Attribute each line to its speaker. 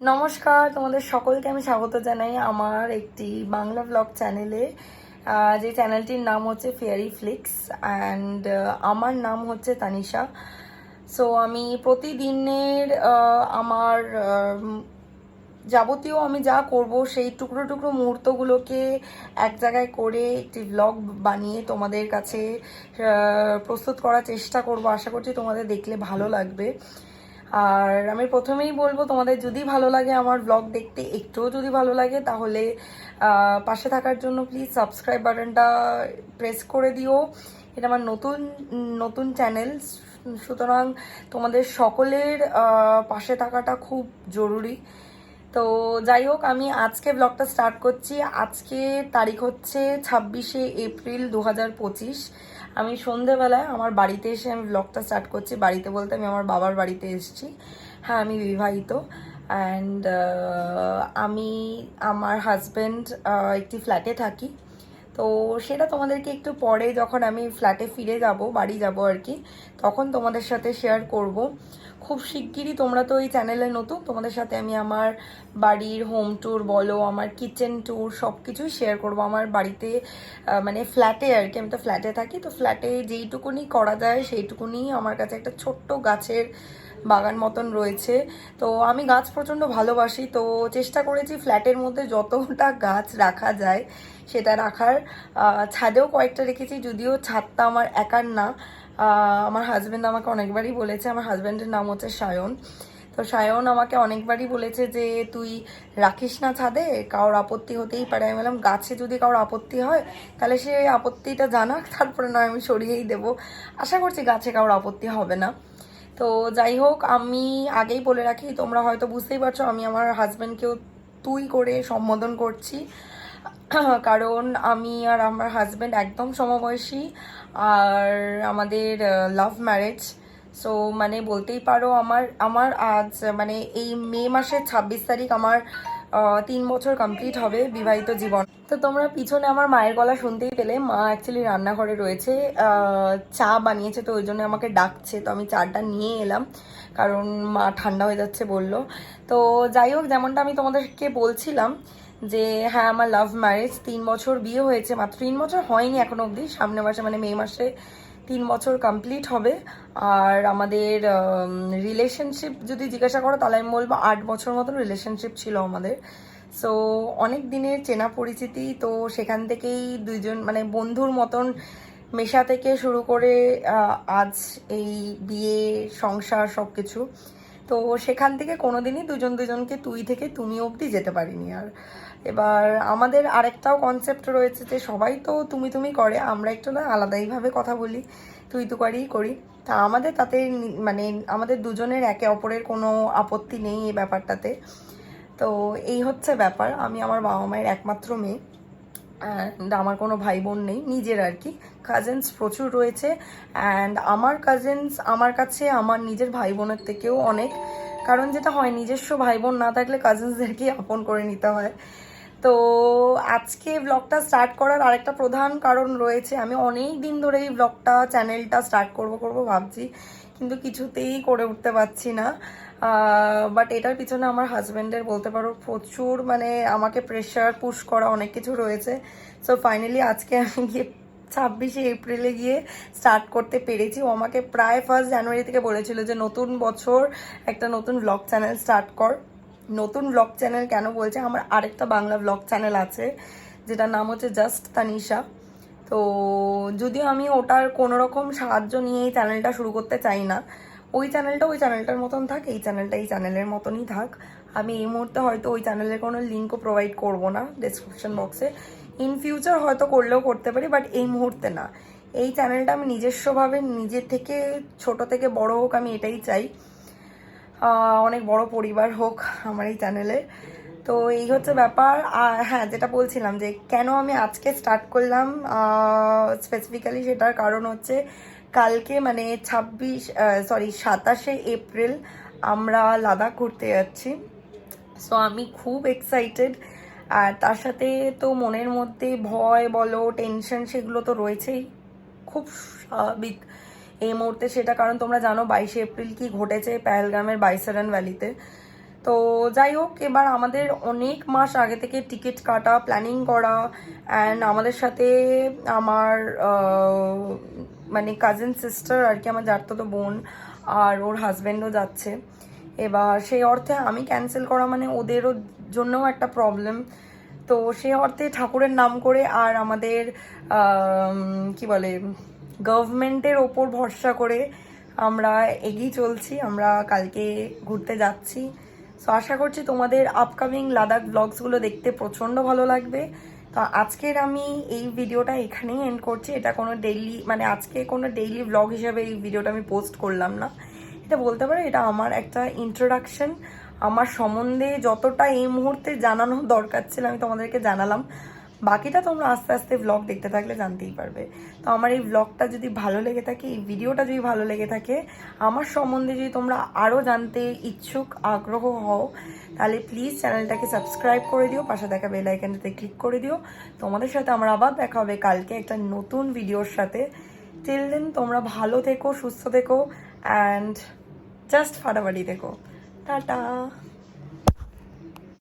Speaker 1: নমস্কার, তোমাদের সকলকে আমি স্বাগত জানাই আমার একটি বাংলা ব্লগ চ্যানেলে। যে চ্যানেলটির নাম হচ্ছে ফেয়ারি ফ্লিক্স অ্যান্ড আমার নাম হচ্ছে তানিশা। সো আমি প্রতিদিনের আমার যাবতীয় আমি যা করব সেই টুকরো টুকরো মুহূর্তগুলোকে এক জায়গায় করে একটি ব্লগ বানিয়ে তোমাদের কাছে প্রস্তুত করার চেষ্টা করব। আশা করছি তোমাদের দেখলে ভালো লাগবে। আর আমি প্রথমেই বলবো, তোমাদের যদি ভালো লাগে আমার ব্লগ দেখতে, একটুও যদি ভালো লাগে, তাহলে পাশে থাকার জন্য প্লিজ সাবস্ক্রাইব বাটনটা প্রেস করে দিও। এটা আমার নতুন নতুন চ্যানেল, সুতরাং তোমাদের সকলের পাশে থাকাটা খুব জরুরি। তো যাই হোক, আমি আজকে ব্লগটা স্টার্ট করছি। আজকে তারিখ হচ্ছে 26শে এপ্রিল 2025। আমি সন্ধেবেলায় আমার বাড়িতে এসে আমি ব্লগটা স্টার্ট করছি। বাড়িতে বলতে আমি আমার বাবার বাড়িতে এসেছি। হ্যাঁ, আমি বিবাহিত অ্যান্ড আমি আমার হাজব্যান্ড একটি ফ্ল্যাটে থাকি। তো সেটা তোমাদেরকে একটু পরে, যখন আমি ফ্ল্যাটে ফিরে যাব, বাড়ি যাব আর কি, তখন তোমাদের সাথে শেয়ার করব। খুব শিগগিরই, তোমরা তো এই চ্যানেলে নতুন, তোমাদের সাথে আমি আমার বাড়ির হোম ট্যুর বলো, আমার কিচেন ট্যুর, সব কিছুই শেয়ার করবো। আমার বাড়িতে মানে ফ্ল্যাটে আর কি, আমি তো ফ্ল্যাটে থাকি, তো ফ্ল্যাটে যেইটুকুনি করা যায় সেইটুকুনি। আমার কাছে একটা ছোট্ট গাছের বাগান মতন রয়েছে। তো আমি গাছ প্রচণ্ড ভালোবাসি, তো চেষ্টা করেছি ফ্ল্যাটের মধ্যে যতটা গাছ রাখা যায় সেটা রাখার। ছাদেও কয়েকটা রেখেছি, যদিও ছাদটা আমার একার না। আমার হাজব্যান্ড আমাকে অনেকবারই বলেছে, আমার হাজব্যান্ডের নাম হচ্ছে সায়ন। তো সায়ন আমাকে অনেকবারই বলেছে যে তুই রাখিস না ছাদে, কারোর আপত্তি হতেই পারে। আমি বললাম, গাছে যদি কারোর আপত্তি হয় তাহলে সে আপত্তিটা জানাক, তারপরে নয় আমি সরিয়েই দেবো। আশা করছি গাছে কারোর আপত্তি হবে না। তো যাই হোক, আমি আগেই বলে রাখি, তোমরা হয়তো বুঝতেই পারছো আমি আমার হাজব্যান্ডকেও তুই করে সম্বোধন করছি, কারণ আমি আর আমার হাজব্যান্ড একদম সমবয়সী আর আমাদের লাভ ম্যারেজ। সো মানে বলতেই পারো আমার আমার আজ মানে এই মে মাসের 26 তারিখ আমার 3 বছর কমপ্লিট হবে বিবাহিত জীবন। তো তোমরা পিছনে আমার মায়ের গলা শুনতেই পেলে। মা অ্যাকচুয়ালি রান্নাঘরে রয়েছে, চা বানিয়েছে, তো ওই জন্য আমাকে ডাকছে। তো আমি চাটা নিয়ে এলাম, কারণ মা ঠান্ডা হয়ে যাচ্ছে বললো। তো যাই হোক, যেমনটা আমি তোমাদেরকে বলছিলাম যে হ্যাঁ, আমার লাভ ম্যারেজ, 3 বছর বিয়ে হয়েছে, মাত্র 3 বছর হয়নি এখনো অবধি। সামনে মাসে মানে মে মাসে 3 বছর কমপ্লিট হবে। আর আমাদের রিলেশনশিপ যদি জিজ্ঞাসা করো তাহলে আমি বলবো 8 বছর মতন রিলেশনশিপ ছিল আমাদের। সো অনেক দিনের চেনা পরিচিতি, তো সেখান থেকেই দুইজন মানে বন্ধুর মতন মেশা থেকে শুরু করে আজ এই বিয়ে, সংসার, সব কিছু। তো সেখান থেকে কোনোদিনই দুজন দুজনকে তুই থেকে তুমি অবধি যেতে পারিনি। আর এবার আমাদের আরেকটাও কনসেপ্ট রয়েছে যে সবাই তো তুমি তুমি করে, আমরা একটু না আলাদাইভাবে কথা বলি, তুই তুকারিই করি। তা আমাদের তাতে মানে আমাদের দুজনের একে অপরের কোনো আপত্তি নেই এই ব্যাপারটাতে। তো এই হচ্ছে ব্যাপার। আমি আমার বাবা মায়ের একমাত্র মেয়ে অ্যান্ড আমার কোনো ভাই বোন নেই নিজের আর কি। কাজিনস প্রচুর রয়েছে অ্যান্ড আমার কাজিনস আমার কাছে আমার নিজের ভাই বোনের থেকেও অনেক। কারণ যেটা হয়, নিজস্ব ভাই বোন না থাকলে কাজিনসদেরকেই আপন করে নিতে হয়। তো আজকে ব্লগটা স্টার্ট করার আরেকটা প্রধান কারণ রয়েছে। আমি অনেক দিন ধরে এই ব্লগটা, চ্যানেলটা স্টার্ট করব ভাবছি, কিন্তু কিছুতেই করে উঠতে পারছি না। বাট এটার পিছনে আমার হাজব্যান্ডের বলতে পারো প্রচুর মানে আমাকে প্রেশার পুশ করা অনেক কিছু রয়েছে। সো ফাইনালি আজকে আমি গিয়ে 26শে এপ্রিলে গিয়ে স্টার্ট করতে পেরেছি। ও আমাকে প্রায় 1 জানুয়ারি থেকে বলেছিল যে নতুন বছর একটা নতুন ব্লগ চ্যানেল স্টার্ট কর। নতুন ব্লগ চ্যানেল কেন বলছে, আমার আরেকটা বাংলা ব্লগ চ্যানেল আছে যেটার নাম হচ্ছে জাস্ট তানিশা। তো যদিও আমি ওটার কোনো রকম সাহায্য নিয়ে এই চ্যানেলটা শুরু করতে চাই না। ওই চ্যানেলটার মতন থাক, এই চ্যানেলটা এই চ্যানেলের মতনই থাক। আমি এই মুহূর্তে হয়তো ওই চ্যানেলের কোনো লিঙ্কও প্রোভাইড করব না ডেসক্রিপশন বক্সে। ইন ফিউচার হয়তো করলেও করতে পারি, বাট এই মুহূর্তে না। এই চ্যানেলটা আমি নিজস্বভাবে, নিজের থেকে ছোট থেকে বড় হোক, আমি এটাই চাই। অনেক বড় পরিবার হোক আমার এই চ্যানেলে। তো এই হচ্ছে ব্যাপার। আর হ্যাঁ, যেটা বলছিলাম যে কেন আমি আজকে স্টার্ট করলাম স্পেসিফিক্যালি, সেটার কারণ হচ্ছে কালকে মানে 27শে এপ্রিল আমরা লাদাখ ঘুরতে যাচ্ছি। সো আমি খুব এক্সাইটেড। আর তার সাথে তো মনের মধ্যে ভয় বলো, টেনশন, সেগুলো তো রয়েছেই, খুব স্বাভাবিক এই মুহূর্তে সেটা। কারণ তোমরা জানো 22শে এপ্রিল কি ঘটেছে পেহেলগামের বাইসারান ভ্যালিতে। তো যাই হোক, এবার আমাদের অনেক মাস আগে থেকে টিকিট কাটা, প্ল্যানিং করা, অ্যান্ড আমাদের সাথে আমার মানে কাজিন সিস্টার আর কি, আমার জারতো বোন আর ওর হাজব্যান্ডও যাচ্ছে। এবার সেই অর্থে আমি ক্যান্সেল করা মানে ওদেরও জন্যও একটা প্রবলেম। তো সেই অর্থে ঠাকুরের নাম করে আর আমাদের কি বলে গভর্নমেন্টের ওপর ভরসা করে আমরা এগিয়ে চলছি। আমরা কালকে ঘুরতে যাচ্ছি। সো আশা করছি তোমাদের আপকামিং লাদাখ ব্লগসগুলো দেখতে প্রচণ্ড ভালো লাগবে। তো আজকের আমি এই ভিডিওটা এখানেই এন্ড করছি। এটা কোনো ডেইলি মানে আজকে কোনো ডেইলি ব্লগ হিসেবে এই ভিডিওটা আমি পোস্ট করলাম না। এটা বলতে পারো এটা আমার একটা ইন্ট্রোডাকশন। আমার সম্বন্ধে যতটা এই মুহূর্তে জানানো দরকার ছিল আমি তোমাদেরকে জানালাম। বাকিটা তোমরা আস্তে আস্তে ব্লগ দেখতে থাকলে জানতেই পারবে। তো আমার এই ব্লগটা যদি ভালো লেগে থাকে, এই ভিডিওটা যদি ভালো লেগে থাকে, আমার সম্বন্ধে যদি তোমরা আরও জানতে ইচ্ছুক আগ্রহ হও, তাহলে প্লিজ চ্যানেলটাকে সাবস্ক্রাইব করে দিও, পাশে দেখা বেল আইকনটাতে ক্লিক করে দিও। তোমাদের সাথে আমার আবার দেখা হবে কালকে একটা নতুন ভিডিওর সাথে। টিল দেন তোমরা ভালো থেকো, সুস্থ থেকো, অ্যান্ড জাস্ট ফাটাফাটি থেকো। টাটা।